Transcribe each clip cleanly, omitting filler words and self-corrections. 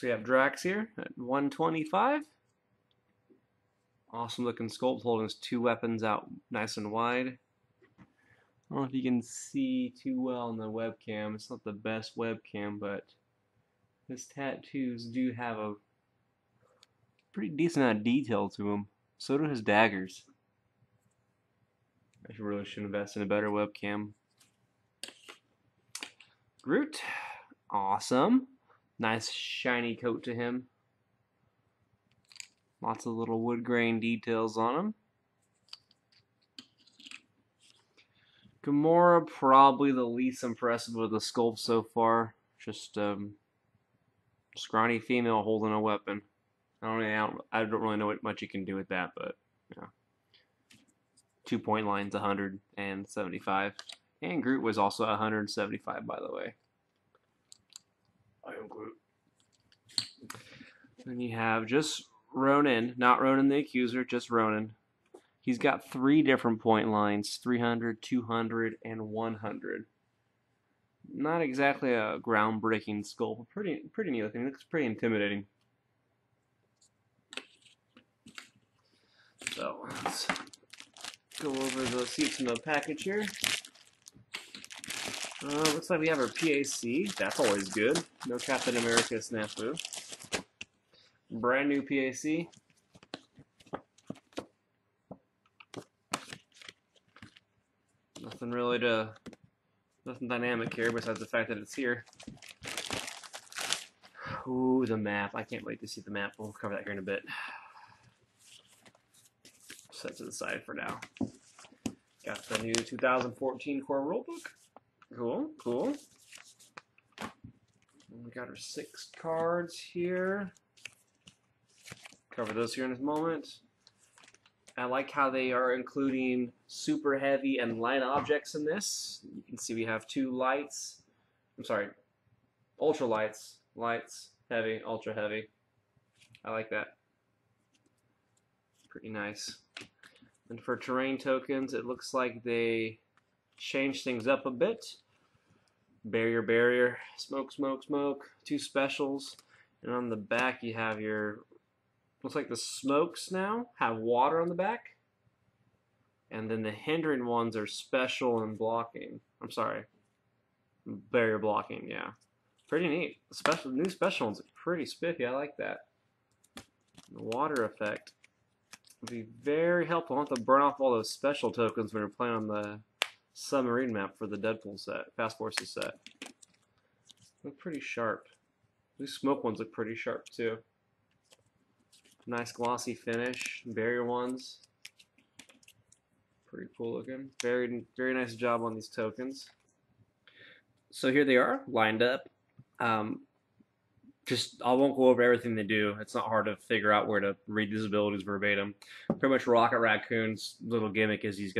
we have Drax here at 125. Awesome looking sculpt, holding his two weapons out nice and wide. I don't know if you can see too well on the webcam. It's not the best webcam, but his tattoos do have a pretty decent amount of detail to them. So do his daggers. I really should invest in a better webcam. Groot, awesome. Nice shiny coat to him. Lots of little wood grain details on him. Gamora, probably the least impressive of the sculpts so far. Just scrawny female holding a weapon. I don't really know what much you can do with that, but yeah. 2-point line's 175. And Groot was also 175, by the way. I am Groot. Then you have just Ronan, not Ronan the Accuser, just Ronan. He's got 3 different point lines, 300, 200, and 100. Not exactly a groundbreaking sculpt, but pretty neat looking. It looks pretty intimidating. So let's go over the seats in the package here. Looks like we have our PAC. That's always good. No Captain America snafu. Brand new PAC. Nothing dynamic here besides the fact that it's here. Ooh, the map. I can't wait to see the map. We'll cover that here in a bit. Set to the side for now. Got the new 2014 core rulebook. Cool, cool. And we got our 6 cards here. Cover those here in a moment. I like how they are including super heavy and light objects in this. You can see we have 2 lights. I'm sorry, ultra lights, lights, heavy, ultra heavy. I like that. Pretty nice. And for terrain tokens, it looks like they changed things up a bit. Barrier, barrier, smoke, smoke, smoke. 2 specials. And on the back you have your, looks like the smokes now have water on the back. And then the hindering ones are special and blocking. I'm sorry. Barrier blocking, yeah. Pretty neat. The new special ones are pretty spiffy. I like that. The water effect would be very helpful. I want to burn off all those special tokens when you're playing on the submarine map for the Deadpool set, Fast Forces set. Look pretty sharp. These smoke ones look pretty sharp too. Nice glossy finish. Barrier ones. Pretty cool looking. Very nice job on these tokens. So here they are, lined up. I won't go over everything they do. It's not hard to figure out where to read these abilities verbatim. Pretty much Rocket Raccoon's little gimmick is he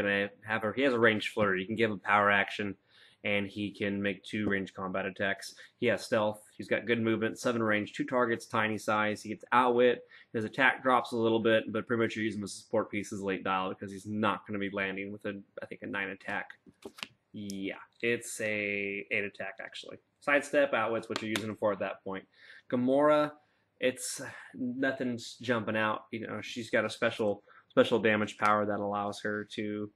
has a ranged flurry. You can give him power action, and he can make 2 ranged combat attacks. He has stealth. He's got good movement, 7 range, 2 targets, tiny size. He gets outwit. His attack drops a little bit, but pretty much you use him as support pieces late dial because he's not going to be landing with I think a 9 attack. Yeah, it's a 8 attack actually. Sidestep, outwit's what you're using him for at that point. Gamora, it's nothing's jumping out. You know, she's got a special damage power that allows her to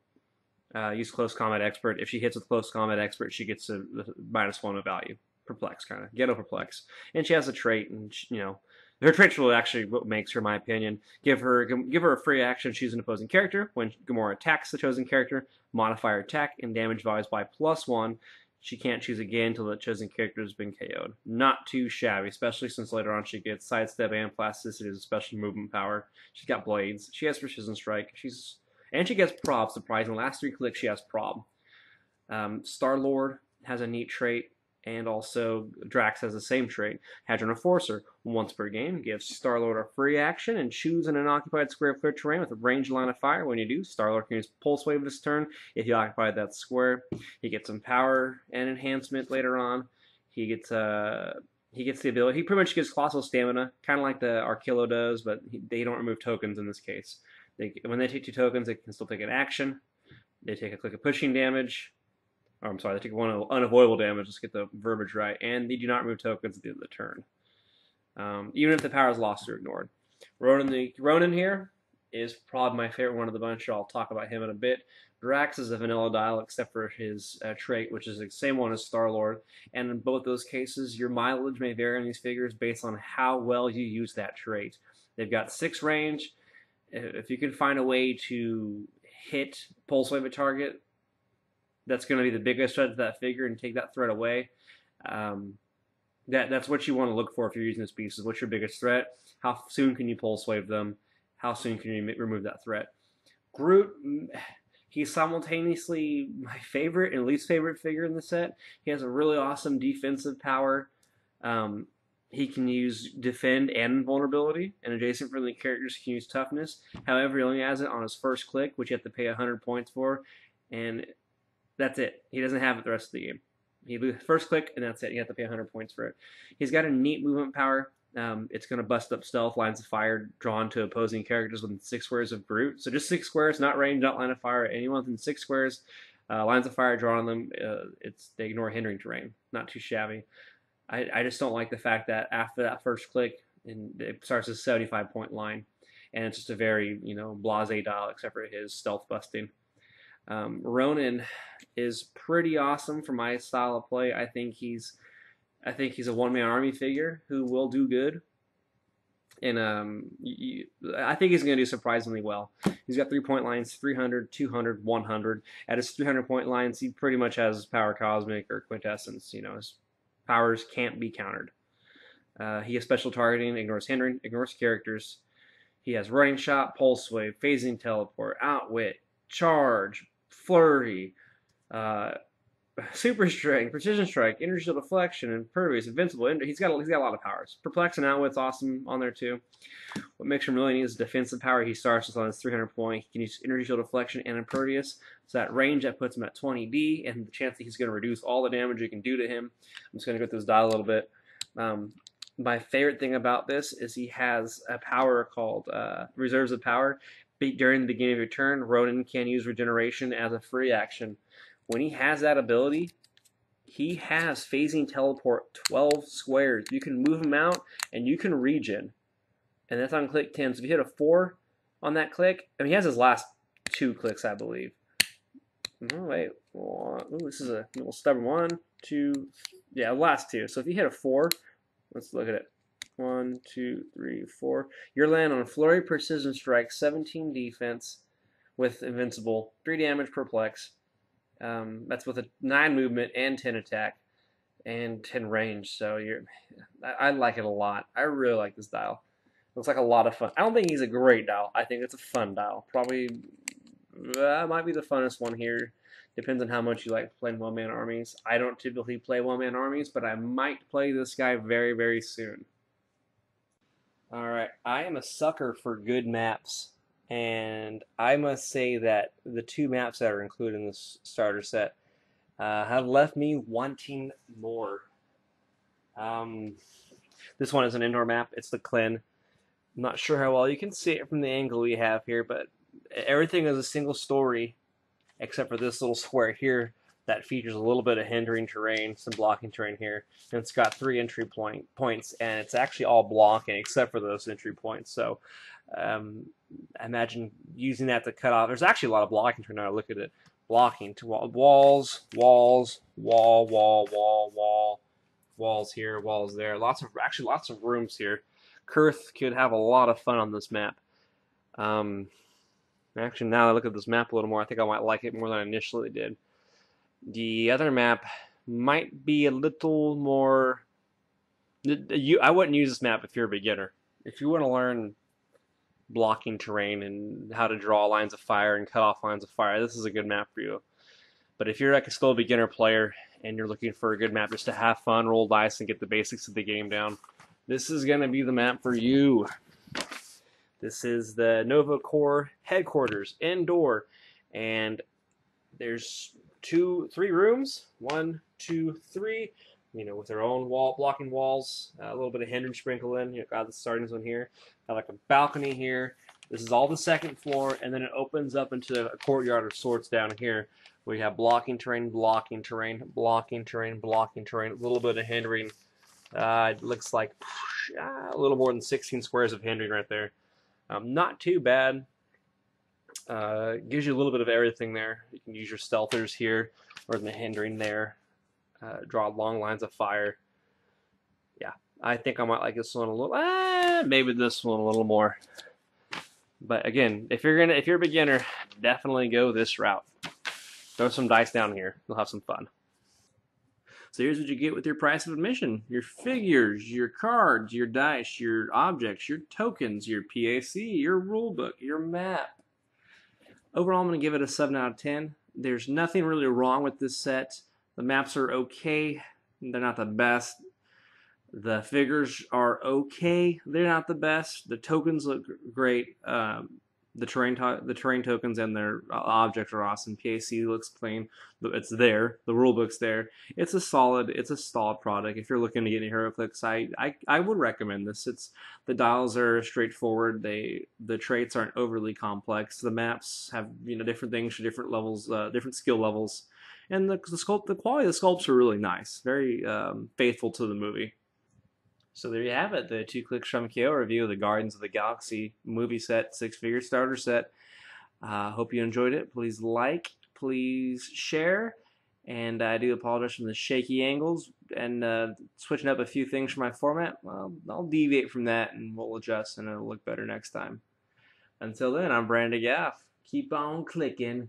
use Close Combat Expert. If she hits with Close Combat Expert, she gets a -1 of value. Perplex, kind of. Ghetto Perplex. And she has a trait, and you know, her trait's really actually what makes her, in my opinion. Give her a free action, choose an opposing character. When Gamora attacks the chosen character, modify her attack and damage values by +1. She can't choose again until the chosen character has been KO'd. Not too shabby, especially since later on she gets Sidestep and Plasticity as a special movement power. She's got Blades. She has Precision Strike. And she gets Prob, surprisingly. Last 3 clicks she has Prob. Star-Lord has a neat trait, and also Drax has the same trait. Hadron Enforcer, once per game, gives Star-Lord a free action and choose an unoccupied square of clear terrain with a ranged line of fire. When you do, Star-Lord can use Pulse Wave this turn if you occupy that square. He gets some power and enhancement later on. He gets the ability. He pretty much gets Colossal Stamina, kind of like the Arkillo does, but they don't remove tokens in this case. When they take 2 tokens, they can still take an action. They take a click of pushing damage. Oh, I'm sorry, they take 1 unavoidable damage. Let's get the verbiage right. And they do not remove tokens at the end of the turn. even if the power is lost or ignored. Ronan here is probably my favorite one of the bunch. I'll talk about him in a bit. Drax is a vanilla dial except for his trait, which is the same one as Star-Lord. And in both those cases, your mileage may vary on these figures based on how well you use that trait. They've got 6 range. If you can find a way to hit Pulse Wave a target, that's going to be the biggest threat to that figure and take that threat away. That's what you want to look for if you're using this piece. Is what's your biggest threat? How soon can you Pulse Wave them? How soon can you remove that threat? Groot, he's simultaneously my favorite and least favorite figure in the set. He has a really awesome defensive power. He can use defend and invulnerability, and adjacent friendly characters can use toughness. However, he only has it on his first click, which you have to pay 100 points for, and that's it. He doesn't have it the rest of the game. He first click, and that's it. You have to pay 100 points for it. He's got a neat movement power. It's going to bust up stealth, lines of fire drawn to opposing characters within 6 squares of Groot. So just 6 squares, not range, not line of fire. Anyone within 6 squares, lines of fire drawn on them, they ignore hindering terrain. Not too shabby. I just don't like the fact that after that first click, it starts a 75-point line, and it's just a very blasé dial except for his stealth busting. Ronan is pretty awesome for my style of play. I think he's a one-man army figure who will do good, and I think he's going to do surprisingly well. He's got 3-point lines: 300, 200, 100. At his 300-point lines, he pretty much has power cosmic or quintessence. His powers can't be countered. He has special targeting, ignores hindering, ignores characters. He has running shot, pulse wave, phasing teleport, outwit, charge, flurry, super strength, precision strike, energy shield deflection, impervious, invincible. He's got a lot of powers. Perplex and outwit's awesome on there too. What makes him really neat is defensive power. He starts with on his 300 point. He can use energy shield deflection and impervious. So that range that puts him at 20D, and the chance that he's going to reduce all the damage you can do to him. I'm just going to go through this dial a little bit. My favorite thing about this is he has a power called Reserves of Power. During the beginning of your turn, Ronan can use regeneration as a free action. When he has that ability, he has phasing teleport 12 squares. You can move him out, and you can regen. And that's on click 10. So if you hit a 4 on that click, he has his last 2 clicks, I believe. Oh, wait. Ooh, this is a little stubborn 1, 2, yeah, last 2. So if you hit a 4, let's look at it. 1, 2, 3, 4. You're landing on Flurry, Precision Strike, 17 defense with Invincible, 3 damage, Perplex. That's with a 9 movement and 10 attack and 10 range. So I like it a lot. I really like this dial. Looks like a lot of fun. I don't think he's a great dial. I think it's a fun dial. Probably might be the funnest one here. Depends on how much you like playing one-man armies. I don't typically play one-man armies, but I might play this guy very, very soon. Alright, I am a sucker for good maps, and I must say that the 2 maps that are included in this starter set have left me wanting more. This one is an indoor map. It's the Klin. I'm not sure how well you can see it from the angle we have here, but everything is a single story except for this little square here that features a little bit of hindering terrain, some blocking terrain here, and it's got 3 entry points, and it's actually all blocking except for those entry points. So imagine using that to cut off. There's actually a lot of blocking terrain. Now look at it, blocking to walls, walls, walls here, walls there. Lots of rooms here. Kurth could have a lot of fun on this map. Actually, now that I look at this map a little more, I think I might like it more than I initially did. The other map might be a little more... I wouldn't use this map if you're a beginner. If you want to learn blocking terrain and how to draw lines of fire and cut off lines of fire, this is a good map for you. But if you're like a still beginner player and you're looking for a good map just to have fun, roll dice, and get the basics of the game down, this is going to be the map for you. This is the Nova Corps headquarters, indoor, and there's 3 rooms, 1, 2, 3, with their own blocking walls, a little bit of hindrance sprinkle in. Got the starting zone here, got like a balcony here. This is all the 2nd floor, and then it opens up into a courtyard of sorts down here, where you have blocking terrain, blocking terrain, blocking terrain, blocking terrain, a little bit of hindering It looks like a little more than 16 squares of handling right there. Not too bad. Gives you a little bit of everything there. You can use your stealthers here, or the hindering there. Draw long lines of fire. Yeah, I think I might like this one a little. Maybe this one a little more. But again, if you're a beginner, definitely go this route. Throw some dice down here. You'll have some fun. So here's what you get with your price of admission: your figures, your cards, your dice, your objects, your tokens, your PAC, your rulebook, your map. Overall, I'm going to give it a 7 out of 10. There's nothing really wrong with this set. The maps are okay. They're not the best. The figures are okay. They're not the best. The tokens look great. The terrain tokens and their objects are awesome. PAC looks clean. It's there. The rulebook's there. It's a solid product. If you're looking to get into HeroClix, I would recommend this. The dials are straightforward. The traits aren't overly complex. The maps have different things for different levels, different skill levels, and the quality of the sculpts are really nice. Very faithful to the movie. So there you have it, the 2 Clicks from KO review of the Guardians of the Galaxy movie set, 6-figure starter set. Hope you enjoyed it. Please like, please share, and I do apologize for the shaky angles and switching up a few things for my format. Well, I'll deviate from that and we'll adjust and it'll look better next time. Until then, I'm Brandon Gaff. Keep on clicking.